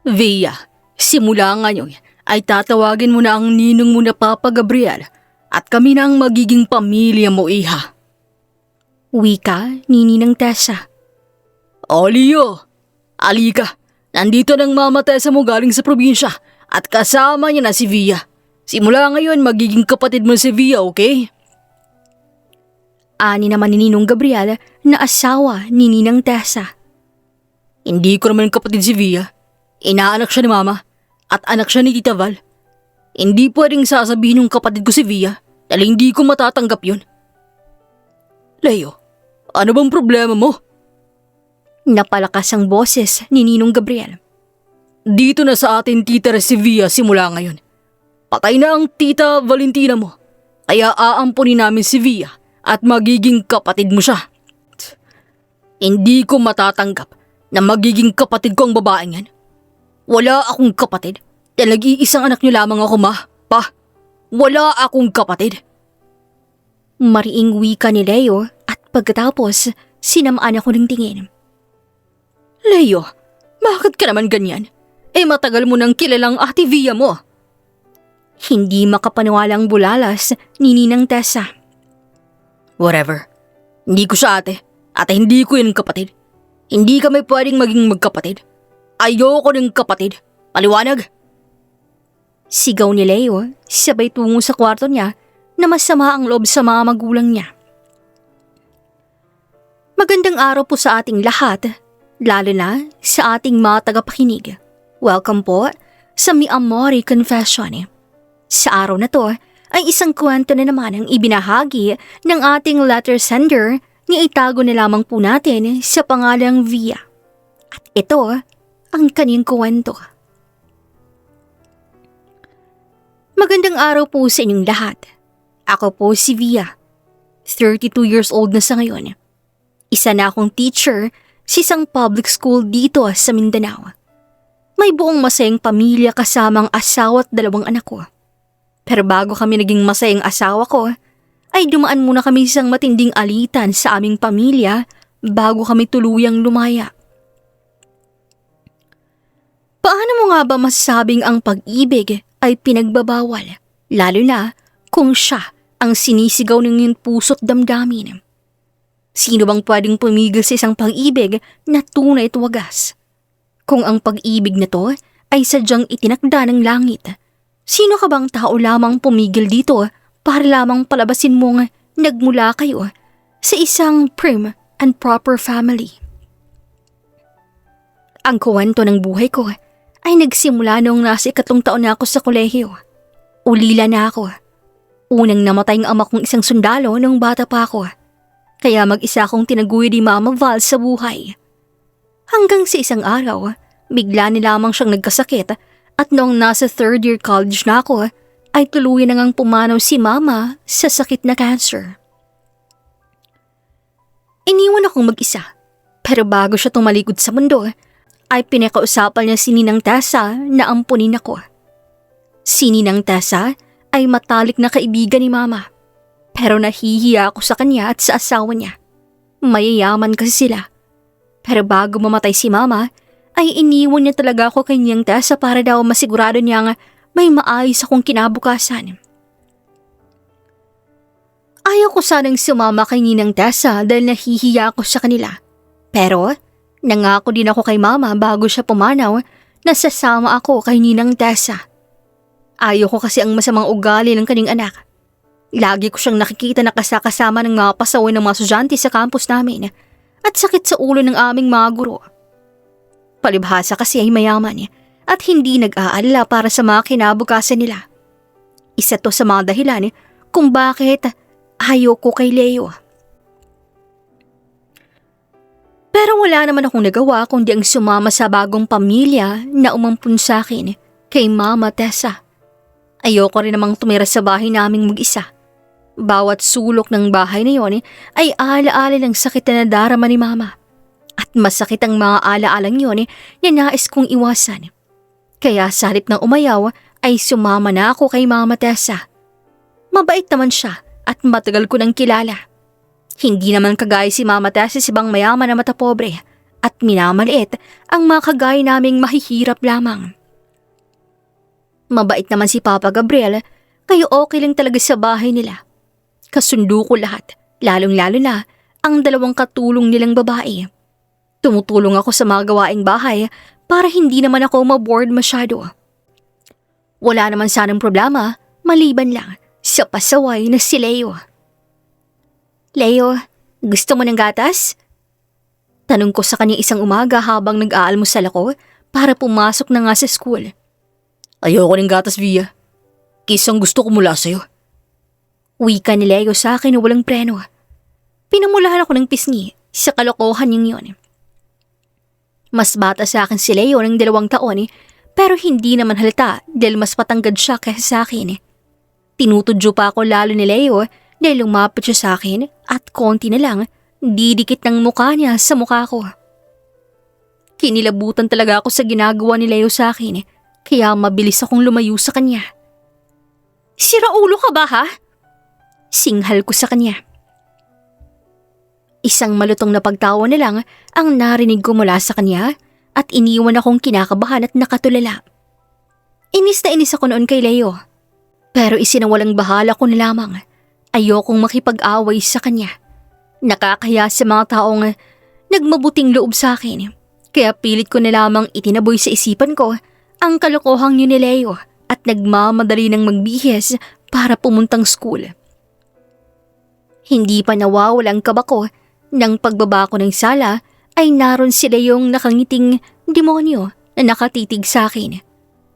Via, simula ngayon ay tatawagin mo na ang ninong mo na Papa Gabriel at kami na ang magiging pamilya mo, iha. Wika ni Ninang Tessa. Leo, alika. Nandito ng Mama Tessa mo galing sa probinsya at kasama niya na si Via. Simula ngayon magiging kapatid mo si Via, okay? Ani naman ni Ninong Gabriel na asawa ni Ninang Tessa. Hindi ko naman kapatid si Via. Inaanak siya ni Mama at anak siya ni Tita Val. Hindi pwedeng sasabihin ng kapatid ko si Via dahil hindi ko matatanggap yun. Leo, ano bang problema mo? Napalakas ang boses ni Ninong Gabriel. Dito na sa atin titira si Via simula ngayon. Patay na ang Tita Valentina mo. Kaya aampunin namin si Via at magiging kapatid mo siya. Hindi ko matatanggap na magiging kapatid ko ang babaeng yan. Wala akong kapatid. Dahil nag-iisang anak niyo lamang ako, ma. Pa, wala akong kapatid. Mariing wika ni Leo at pagkatapos sinamaan ako ng tingin. Leo, bakit ka naman ganyan? Matagal mo nang kilalang ate Via mo. Hindi makapaniwalang bulalas ni Ninang Tessa. Whatever. Hindi ko siya ate at hindi ko yun kapatid. Hindi kami pwedeng maging magkapatid. Ayoko ng kapatid. Paliwanag? Sigaw ni Leo sabay tungo sa kwarto niya na masama ang loob sa mga magulang niya. Magandang araw po sa ating lahat, lalo na sa ating mga tagapakinig. Welcome po sa Mi Amore Confession. Sa araw na to ay isang kwento na naman ang ibinahagi ng ating letter sender ni itago na lamang po natin sa pangalang Via. At ito ang kanyang kwento. Magandang araw po sa inyong lahat. Ako po si Via. 32 years old na sa ngayon. Isa na akong teacher sa isang public school dito sa Mindanao. May buong masayang pamilya kasama ang asawa at 2 anak ko. Pero bago kami naging masayang asawa ko, ay dumaan muna kami sa isang matinding alitan sa aming pamilya bago kami tuluyang lumaya. Paano mo nga ba masasabing ang pag-ibig ay pinagbabawal, lalo na kung siya ang sinisigaw ng iyong puso't damdamin? Sino bang pwedeng pumigil sa isang pag-ibig na tunay at wagas? Kung ang pag-ibig na to ay sadyang itinakda ng langit, sino ka bang tao lamang pumigil dito para lamang palabasin mong nagmula kayo sa isang prim and proper family? Ang kwento ng buhay ko ay nagsimula noong nasa 3 taon na ako sa kolehiyo. Ulila na ako. Unang namatay ang ama kong isang sundalo nung bata pa ako. Kaya mag-isa akong tinaguyod ni Mama Val sa buhay. Hanggang sa isang araw, bigla ni lamang siyang nagkasakit at noong nasa 3rd year college na ako, ay tuluyan na ngang pumanaw si Mama sa sakit na cancer. Iniwan akong mag-isa, pero bago siya tumalikod sa mundo, ay pinakausapan niya si Ninang Tessa na ampunin ako. Si Ninang Tessa ay matalik na kaibigan ni Mama, pero nahihiya ako sa kanya at sa asawa niya. Mayayaman kasi sila. Pero bago mamatay si Mama, ay iniwan niya talaga ako kay Ninang Tessa para daw masigurado niya nga may maayos akong kinabukasan. Ayaw ko sanang sumama kay Ninang Tessa dahil nahihiya ako sa kanila. Pero nangako din ako kay Mama bago siya pumanaw na sasama ako kay Ninang Tessa. Ayaw ko kasi ang masamang ugali ng kanyang anak. Lagi ko siyang nakikita na kasama ng mga pasaway ng mga estudyante sa campus namin at sakit sa ulo ng aming mga guro. Palibhasa kasi ay mayaman at hindi nag-aalala para sa mga kinabukasan nila. Isa to sa mga dahilan kung bakit ayaw ko kay Leo. Pero wala naman akong nagawa kundi ang sumama sa bagong pamilya na umampun sa akin kay Mama Tessa. Ayoko rin namang tumira sa bahay naming mag-isa. Bawat sulok ng bahay na yon ay alaala ng sakit na nadarama ni Mama. At masakit ang mga alaalang yon na nais kong iwasan. Kaya sa halip ng umayaw ay sumama na ako kay Mama Tessa. Mabait naman siya at matagal ko nang kilala. Hindi naman kagaya si Mama Tessa sa ibang mayaman na matapobre at minamaliit ang mga kagaya naming mahihirap lamang. Mabait naman si Papa Gabriel, kaya okay lang talaga sa bahay nila. Kasundo ko lahat, lalong-lalo na ang 2 katulong nilang babae. Tumutulong ako sa mga gawaing bahay para hindi naman ako maboard masyado. Wala naman sanang problema, maliban lang sa pasaway na si Leo. Leo, gusto mo ng gatas? Tanong ko sa kanya isang umaga habang nag-aalmusal ako para pumasok na nga sa school. Ayoko ng gatas, Via. Kisang gusto ko mula sa'yo. Wika ni Leo sa akin na walang preno. Pinamulahan ako ng pisngi sa kalokohan niyang yun. Mas bata sa akin si Leo ng 2 taon pero hindi naman halata dahil mas patanggad siya kaysa sa akin. Tinutudyo pa ako lalo ni Leo dahil lumapit siya sa akin at konti na lang didikit ng mukha niya sa mukha ko. Kinilabutan talaga ako sa ginagawa ni Leo sa akin kaya mabilis akong lumayo sa kanya. Siraulo ka ba ha? Singhal ko sa kanya. Isang malutong na pagtawa na lang ang narinig ko mula sa kanya at iniwan akong kinakabahan at nakatulala. Inis na inis ako noon kay Leo. Pero isinawalang bahala ko na lamang. Ayokong makipag-away sa kanya. Nakakaya sa mga taong nagmabuting loob sa akin. Kaya pilit ko na lamang itinaboy sa isipan ko ang kalokohang yun ni Leo at nagmamadali ng magbihis para pumuntang school. Hindi pa nawawalang kaba ko nang pagbaba ko ng sala ay naroon sila yung nakangiting demonyo na nakatitig sa akin.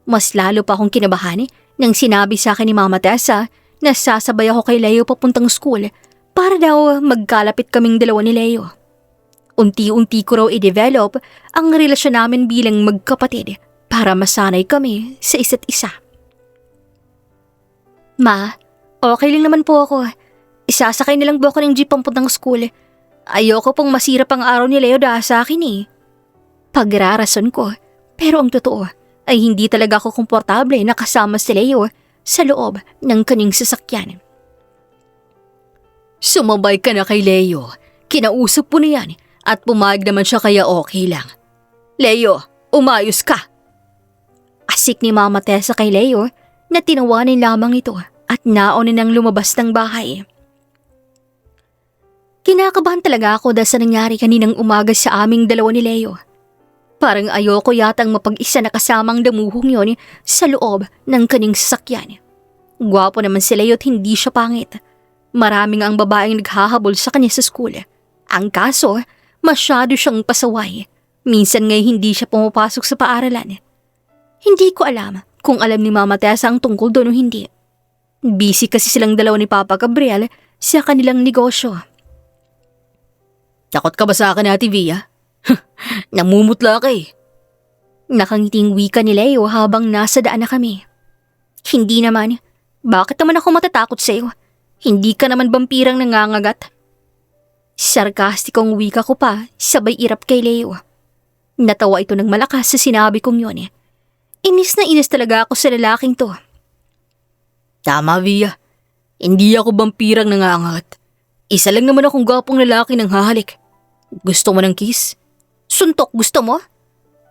Mas lalo pa akong kinabahan nang sinabi sa akin ni Mama Tessa na sasabay ako kay Leo papuntang school para daw magkalapit kaming 2 ni Leo. Unti-unti ko raw i-develop ang relasyon namin bilang magkapatid para masanay kami sa isa't isa. Ma, okay lang naman po ako. Isasakay na lang po ako ng jeep papuntang school. Ayoko pong masira pang araw ni Leo dahil sa akin eh. Pagrarason ko, pero ang totoo ay hindi talaga ako komportable na kasama si Leo sa loob ng kanyang sasakyan. Sumabay ka na kay Leo. Kinausap po na yan at pumayag naman siya kaya okay lang. Leo, umayos ka! Asik ni Mama Tessa kay Leo na tinawanan lamang ito at nauna nang lumabas ng bahay. Kinakabahan talaga ako dahil sa nangyari kaninang umaga sa aming 2 ni Leo. Parang ayoko yatang mapag-isa na kasamang damuhong yon sa loob ng kanyang sasakyan. Gwapo naman si Leo at hindi siya pangit. Maraming ang babaeng naghahabol sa kanya sa school. Ang kaso, masyado siyang pasaway. Minsan ngay hindi siya pumapasok sa paaralan. Hindi ko alam kung alam ni Mama Tessa ang tungkol doon o hindi. Busy kasi silang 2 ni Papa Gabriel sa kanilang negosyo. Takot ka ba sa akin, Ate Via? Namumutla ka eh. Nakangiting wika ni Leo habang nasa daan na kami. Hindi naman. Bakit naman ako matatakot sa iyo? Hindi ka naman vampirang nangangagat. Sarkastikong wika ko pa, sabay irap kay Leo. Natawa ito ng malakas sa sinabi kong yun. Inis na inis talaga ako sa lalaking to. Tama, Via. Hindi ako vampirang nangangagat. Isa lang naman akong gwapong lalaki ng hahalik. Gusto mo ng kiss? Suntok gusto mo?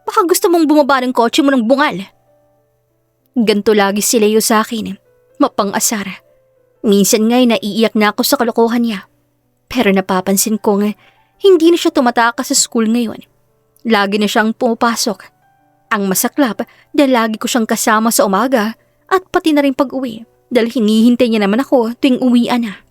Baka gusto mong bumaba ng kotse mo ng bungal. Ganto lagi si Leo sa akin. Mapang-asar. Minsan nga'y naiiyak na ako sa kalokohan niya. Pero napapansin ko nga, hindi na siya tumatakas sa school ngayon. Lagi na siyang pumapasok. Ang masaklap dahil lagi ko siyang kasama sa umaga at pati na rin pag-uwi dahil hinihintay niya naman ako tuwing uwian na.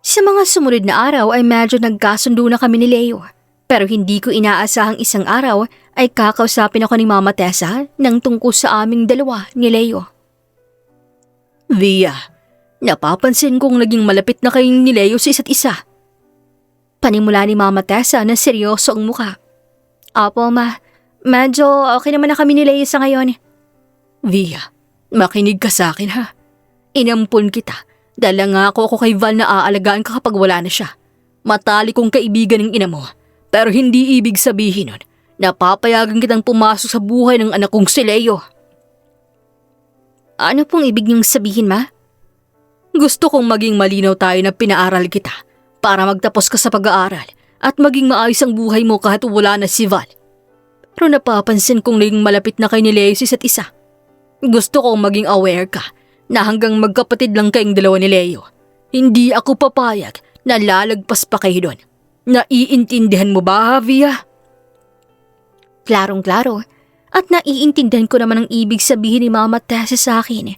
Sa mga sumunod na araw ay medyo nagkasundo na kami ni Leo. Pero hindi ko inaasahang isang araw ay kakausapin ako ni Mama Tessa ng tungkol sa aming 2 ni Leo. Via, napapansin kong naging malapit na kayong ni Leo sa isa't isa. Panimula ni Mama Tessa na seryoso ang mukha. Apo ma, medyo okay naman na kami ni Leo sa ngayon. Via, makinig ka sa akin ha. Inampun kita dahil nangako ako kay Val na aalagaan ka kapag wala na siya. Matalik kong kaibigan ng ina mo, pero hindi ibig sabihin nun na papayagan kitang pumasok sa buhay ng anak kong si Leo. Ano pong ibig niyong sabihin, ma? Gusto kong maging malinaw tayo na pinaaral kita para magtapos ka sa pag-aaral at maging maayos ang buhay mo kahit wala na si Val. Pero napapansin kong naging malapit na kay ni Leo sa isa't isa. Gusto kong maging aware ka na hanggang magkapatid lang kayong dalawa ni Leo. Hindi ako papayag na lalagpas pa kayo doon. Naiintindihan mo ba, Via? Klarong-klaro at naiintindihan ko naman ang ibig sabihin ni Mama Tessa sa akin.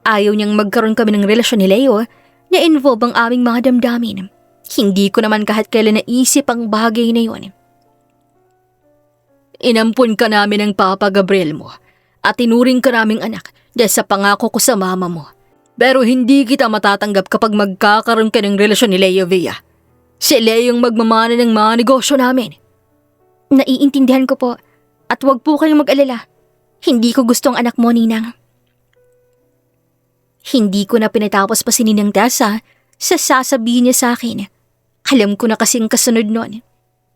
Ayaw niyang magkaroon kami ng relasyon ni Leo na involve ang aming mga damdamin. Hindi ko naman kahit kailan naisip ang bagay na yun. Inampun ka namin ng Papa Gabriel mo at tinuring ka naming anak dahil sa pangako ko sa mama mo. Pero hindi kita matatanggap kapag magkakaroon ka ng relasyon ni Leo, Via. Si Leo yung magmamana ng mga negosyo namin. Naiintindihan ko po at huwag po kayong mag-alala. Hindi ko gusto ang anak mo, Ninang. Hindi ko na pinatapos pa si Ninang Tessa sa sasabihin niya sa akin. Alam ko na kasing kasunod nun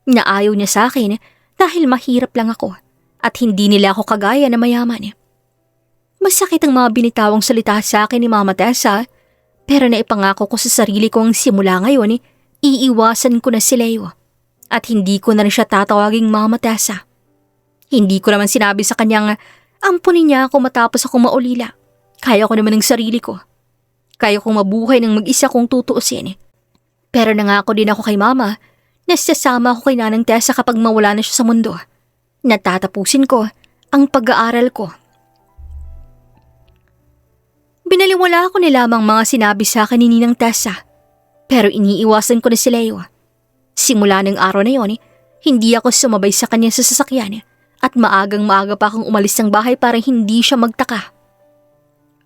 na ayaw niya sa akin dahil mahirap lang ako at hindi nila ako kagaya na mayaman. Masakit ang mga binitawang salita sa akin ni Mama Tessa, pero naipangako ko sa sarili kong simula ngayon, iiwasan ko na si Leo at hindi ko na rin siya tatawaging Mama Tessa. Hindi ko naman sinabi sa kanyang ampunin niya ako matapos ako maulila. Kaya ko naman ng sarili ko. Kaya kong mabuhay ng mag-isa kong tutuusin. Pero nangako din ako kay Mama na sasama ako kay Nanang Tessa kapag mawala na siya sa mundo. Natatapusin ko ang pag-aaral ko. Binaliwala ko na lamang mga sinabi sa akin ni Ninang Tessa, pero iniiwasan ko na si Leo. Simula ng araw na yon, hindi ako sumabay sa kanya sa sasakyan at maagang-maaga pa akong umalis ng bahay para hindi siya magtaka.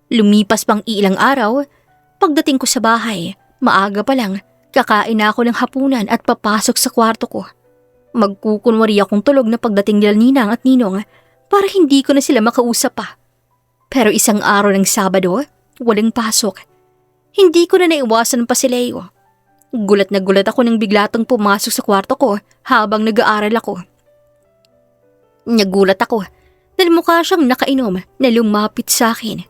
Lumipas pang ilang araw, pagdating ko sa bahay, maaga pa lang, kakain na ako ng hapunan at papasok sa kwarto ko. Magkukunwari akong tulog na pagdating nila Ninang at Ninong para hindi ko na sila makausap pa. Pero isang araw ng Sabado, walang pasok. Hindi ko na naiwasan pa si Leo. Gulat na gulat ako nang biglatang pumasok sa kwarto ko habang nag-aaral ako. Nagulat ako dahil mukha siyang nakainom na lumapit sa akin.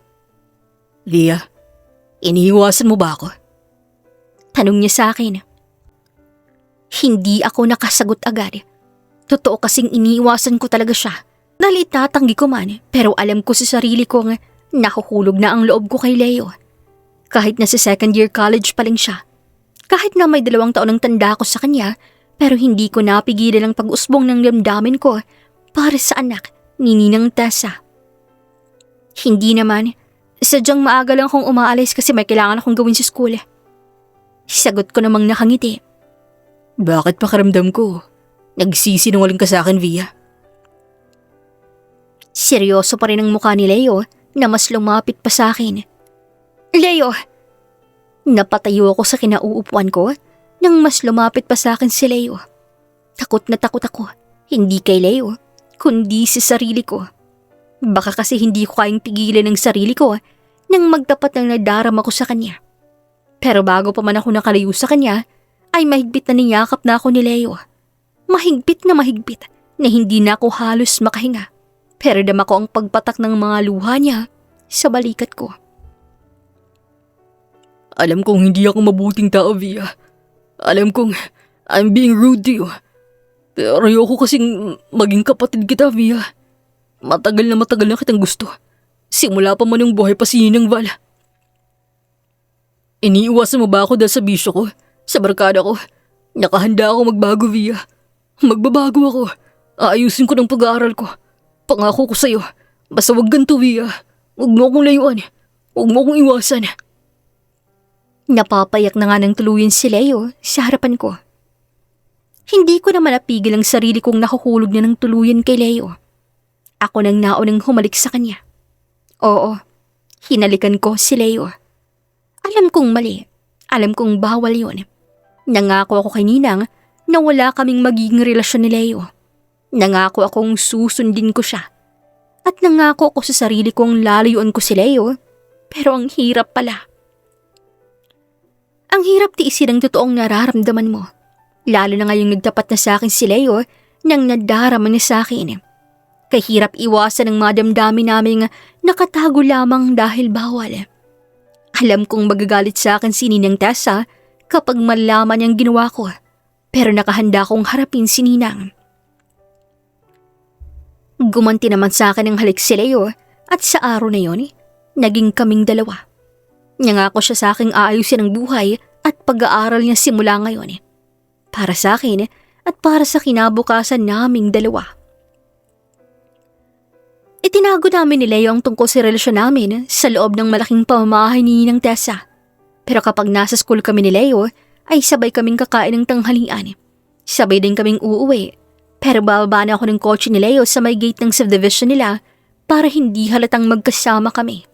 Via, iniiwasan mo ba ako? Tanong niya sa akin. Hindi ako nakasagot agad. Totoo kasing iniiwasan ko talaga siya dahil itatanggi ko man, pero alam ko sa sarili kong nahuhulog na ang loob ko kay Leo. Kahit nasa second year college pa lang siya. Kahit na may 2 taon ng tanda ako sa kanya, pero hindi ko napigilan ang pag-usbong ng damdamin ko para sa anak ni Ninang Tessa. Hindi naman, sadyang maaga lang akong umaalis kasi may kailangan akong gawin sa school. Sagot ko namang nakangiti. Bakit pakiramdam ko? Nagsisinungaling ka sa akin, Via. Seryoso pa rin ang mukha ni Leo na mas lumapit pa sa akin. Leo! Napatayo ako sa kinauupuan ko nang mas lumapit pa sa akin si Leo. Takot na takot ako, hindi kay Leo, kundi sa sarili ko. Baka kasi hindi ko kayang pigilan ng sarili ko nang magtapat ng nadarama ko sa kanya. Pero bago pa man ako nakalayo sa kanya, ay mahigpit na niyakap na ako ni Leo. Mahigpit na hindi na ako halos makahinga. Pero dama ko ang pagpatak ng mga luha niya sa balikat ko. Alam kong hindi ako mabuting tao, Via. Alam kong I'm being rude to you. Pero ayoko kasing maging kapatid kita, Via. Matagal na kitang gusto. Simula pa man yung buhay pa si Ninang Val. Iniiwasan mo ba ako dahil sa bisyo ko? Sa barkada ko? Nakahanda ako magbago, Via. Magbabago ako. Aayusin ko ng pag-aaral ko. Pangako ko sa'yo. Basta wag ganito, Via. Huwag mo akong layuan. Huwag mo akong iwasan. Napapayak na nga ng tuluyan si Leo sa harapan ko. Hindi ko naman napigil ang sarili kong nakuhulog na ng tuluyan kay Leo. Ako nang naunang humalik sa kanya. Oo, hinalikan ko si Leo. Alam kong mali. Alam kong bawal yun. Nangako ako kay Ninang na wala kaming magiging relasyon ni Leo. Nangako akong susundin ko siya. At nangako ako sa sarili kong lalayuan ko si Leo. Pero ang hirap pala. Ang hirap tiisin ang totoong nararamdaman mo. Lalo na ngayong nagtapat na sa akin si Leo nang nadarama niya sa akin. Kahirap iwasan ang mga damdamin naming nakatago lamang dahil bawal. Alam kong magagalit sa akin si Ninang Tessa kapag malaman niyang ginawa ko. pero nakahanda akong harapin si Ninang. Gumanti naman sa akin ang halik si Leo at sa araw na yon, naging kaming dalawa. Nangako siya sa aking aayusin ang buhay at pag-aaral niya simula ngayon. Para sa akin at para sa kinabukasan naming dalawa. Itinago namin ni Leo ang tungkol sa relasyon namin sa loob ng malaking pamamahay ni Ninang Tessa. Pero kapag nasa school kami ni Leo, ay sabay kaming kakain ng tanghalian. Sabay din kaming uuwi. Pero bababa na ako ng kotse ni Leo sa may gate ng subdivision nila para hindi halatang magkasama kami.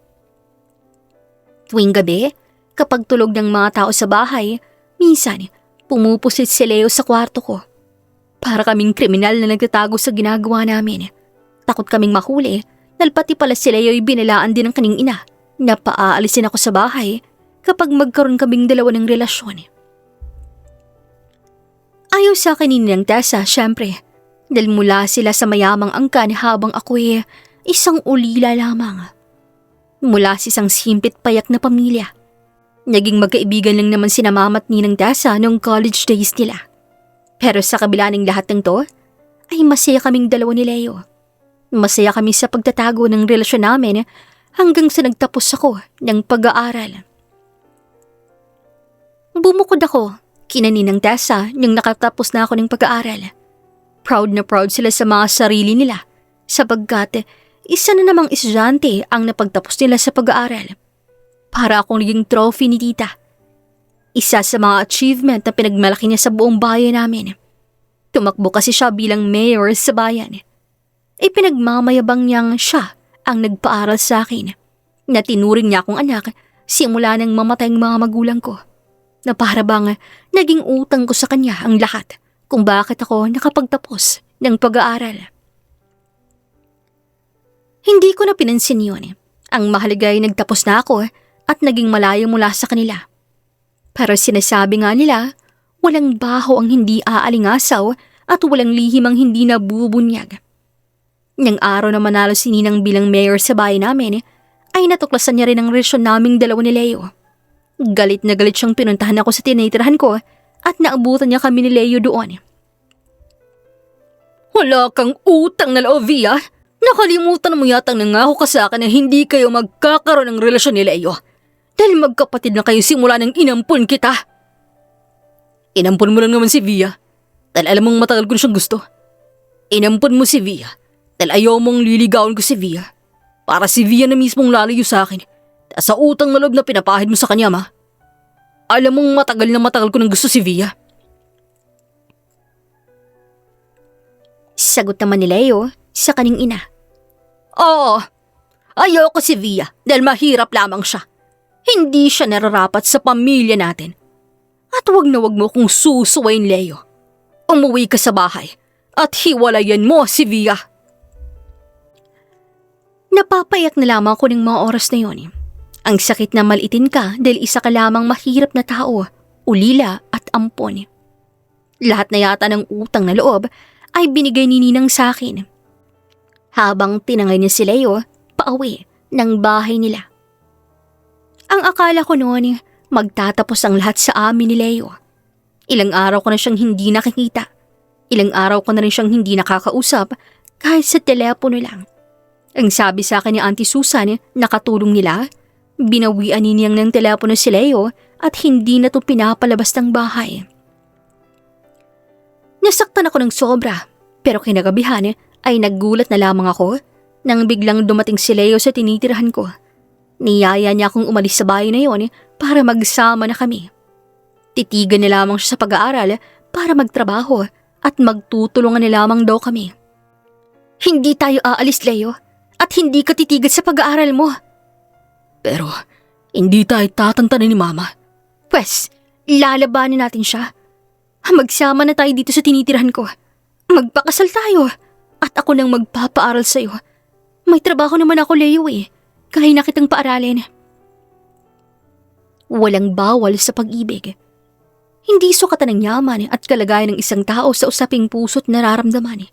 Tuwing gabi, kapag tulog ng mga tao sa bahay, minsan pumupusit si Leo sa kwarto ko. Para kaming kriminal na nagtatago sa ginagawa namin. Takot kaming mahuli dahil pati pala si Leo ay binalaan din ng kaning ina na paaalisin ako sa bahay kapag magkaroon kaming dalawa ng relasyon. Ayaw sa akin ni Ninang Tessa, syempre. Dahil mula sila sa mayamang angkan habang ako'y isang ulila lamang. Mula sa isang simpit payak na pamilya. Naging magkaibigan lang naman sina Mama at Ninang Tessa noong college days nila. Pero sa kabila ng lahat ng to, ay masaya kaming dalawa ni Leo. Masaya kami sa pagtatago ng relasyon namin hanggang sa nagtapos ako ng pag-aaral. Bumukod ako kina Ninang Tessa nang nakatapos na ako ng pag-aaral. Proud na proud sila sa mga sarili nila sapagkat isa na namang estudyante ang napagtapos nila sa pag-aaral. Para akong naging trophy ni tita. Isa sa mga achievement na pinagmalaki niya sa buong bayan namin. Tumakbo kasi siya bilang mayor sa bayan. Pinagmamayabang niyang siya ang nagpaaral sa akin. Na tinuring niya akong anak simula nang mamatay ang mga magulang ko. Na para bang naging utang ko sa kanya ang lahat kung bakit ako nakapagtapos ng pag-aaral. Hindi ko na pinansin yun. Ang mahalaga ay nagtapos na ako at naging malayo mula sa kanila. Pero sinasabi nga nila, walang baho ang hindi aalingasaw at walang lihim ang hindi nabubunyag. Nang araw na manalo si Ninang bilang mayor sa bahay namin, ay natuklasan niya rin ang relasyon naming dalawa ni Leo. Galit na galit siyang pinuntahan ako sa tinitirahan ko at naabutan niya kami ni Leo doon. Wala kang utang na loob, Via. Nakalimutan mo yatang nangako ka sa akin na hindi kayo magkakaroon ng relasyon ni Leo. Dahil magkapatid na kayo simula nang inampun kita. Inampun mo lang naman si Via. Dahil alam mong matagal ko na siyang gusto. Inampun mo si Via. Dahil ayaw mong liligawan ko si Via. Para si Via na mismong lalayo sa akin. Sa utang na loob na pinapahid mo sa kanya, ma. Alam mong matagal ko nang gusto si Via. Sagot naman ni Leo sa kaning ina. Oo, ayoko si Via dahil mahirap lamang siya. Hindi siya nararapat sa pamilya natin. At wag na wag mo kung susuwain, Leo. Umuwi ka sa bahay at hiwalayan mo si Via. Napapayak na lamang ako ng mga oras na yun. Ang sakit na malitin ka dahil isa ka lamang mahirap na tao, ulila at ampon. Lahat na yata ng utang na loob ay binigay ni Ninang sa akin. Habang tinangay niya si Leo, pauwi ng bahay nila. Ang akala ko noon, magtatapos ang lahat sa amin ni Leo. Ilang araw ko na siyang hindi nakikita. Ilang araw ko na rin siyang hindi nakakausap kahit sa telepono lang. Ang sabi sa akin ni Auntie Susan, nakatulong nila, binawian niyang ng telepono si Leo at hindi na to pinapalabas ng bahay. Nasaktan ako ng sobra, pero kinagabihan ay naggulat na lamang ako nang biglang dumating si Leo sa tinitirahan ko. Niyaya niya akong umalis sa bahay na yon para magsama na kami. Titigan na lamang siya sa pag-aaral para magtrabaho at magtutulungan na lamang daw kami. Hindi tayo aalis, Leo, at hindi ka titigan sa pag-aaral mo. Pero hindi tayo tatantanin ni Mama. Pwes, lalabanin natin siya. Magsama na tayo dito sa tinitirahan ko. Magpakasal tayo at ako nang magpapaaral sa'yo. May trabaho naman ako, Leo eh. Kaya na kitang paaralin. Walang bawal sa pag-ibig. Hindi sukatan ng yaman at kalagayan ng isang tao sa usaping puso't nararamdaman.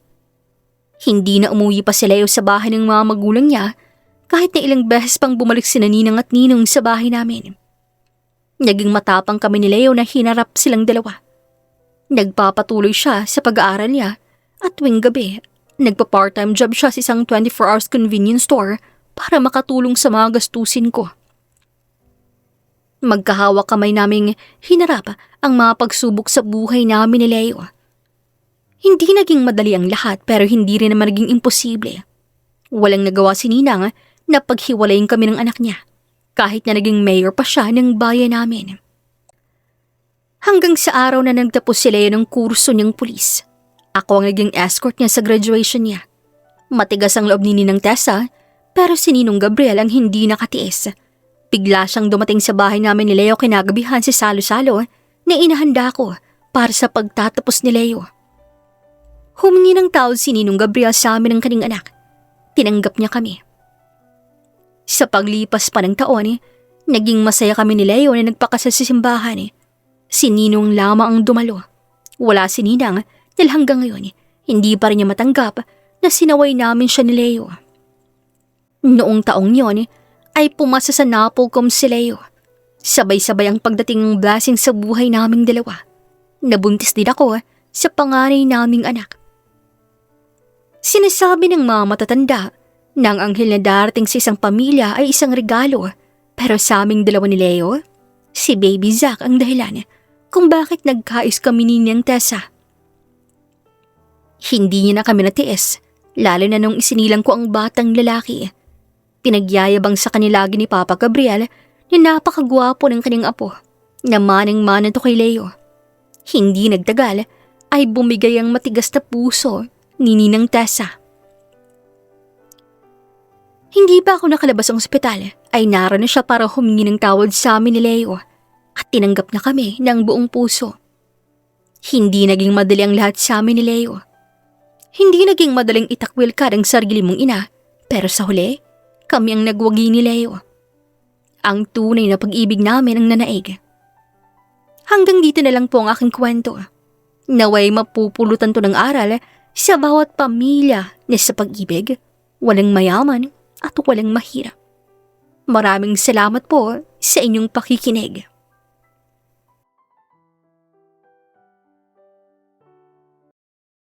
Hindi na umuwi pa si Leo sa bahay ng mga magulang niya kahit na ilang beses pang bumalik sina Ninang at Ninong sa bahay namin. Naging matapang kami ni Leo na hinarap silang dalawa. Nagpapatuloy siya sa pag-aaral niya at tuwing gabi, nagpa-part-time job siya sa isang 24 hours convenience store para makatulong sa mga gastusin ko. Magkahawak kamay naming hinarap ang mga pagsubok sa buhay namin ni Leo. Hindi naging madali ang lahat pero hindi rin naman naging imposible. Walang nagawa si Ninang na paghiwalayin kami ng anak niya kahit na naging mayor pa siya ng bayan namin. Hanggang sa araw na nagtapos si Leo ng kurso niyang pulis, ako ang naging escort niya sa graduation niya. Matigas ang loob ni Ninang Tessa pero si Ninong Gabriel ang hindi nakatiis. Bigla siyang dumating sa bahay namin ni Leo kinagabihan sa salo-salo na inahanda ko para sa pagtatapos ni Leo. Humingi ng tawad si Ninong Gabriel sa amin ng kanyang anak. Tinanggap niya kami. Sa paglipas pa ng taon, naging masaya kami ni Leo na nagpakasal sa simbahan. Si Ninong lamang ang dumalo. Wala si Ninang dahil hanggang ngayon hindi pa rin niya matanggap na sinaway namin siya ni Leo. Noong taong yon ay pumasa sa Napolcom si Leo. Sabay-sabay ang pagdating ng blessing sa buhay naming dalawa. Nabuntis din ako sa panganay naming anak. Sinasabi ng mga matatanda na ang anghel na darating sa isang pamilya ay isang regalo, pero sa aming dalawa ni Leo, si Baby Zack ang dahilan kung bakit nagkais kami ni Ninang Tessa. Hindi niya na kami natiis, lalo na nung isinilang ko ang batang lalaki. Pinagyayabang sa kanila lagi ni Papa Gabriel na napakagwapo ng kanyang apo, na manang-mana to kay Leo. Hindi nagtagal ay bumigay ang matigas na puso ni Ninang Tessa. Hindi pa ako nakalabas ng ospital ay naroon na siya para humingi ng tawad sa amin ni Leo at tinanggap na kami ng buong puso. Hindi naging madali ang lahat sa amin ni Leo. Hindi naging madaling itakwil ka ng sarili mong ina, pero sa huli, kami ang nagwagi ni Leo. Ang tunay na pag-ibig namin ang nanaig. Hanggang dito na lang po ang aking kwento. Naway mapupulutan to ng aral sa bawat pamilya na sa pag-ibig, walang mayaman at walang mahirap. Maraming salamat po sa inyong pakikinig.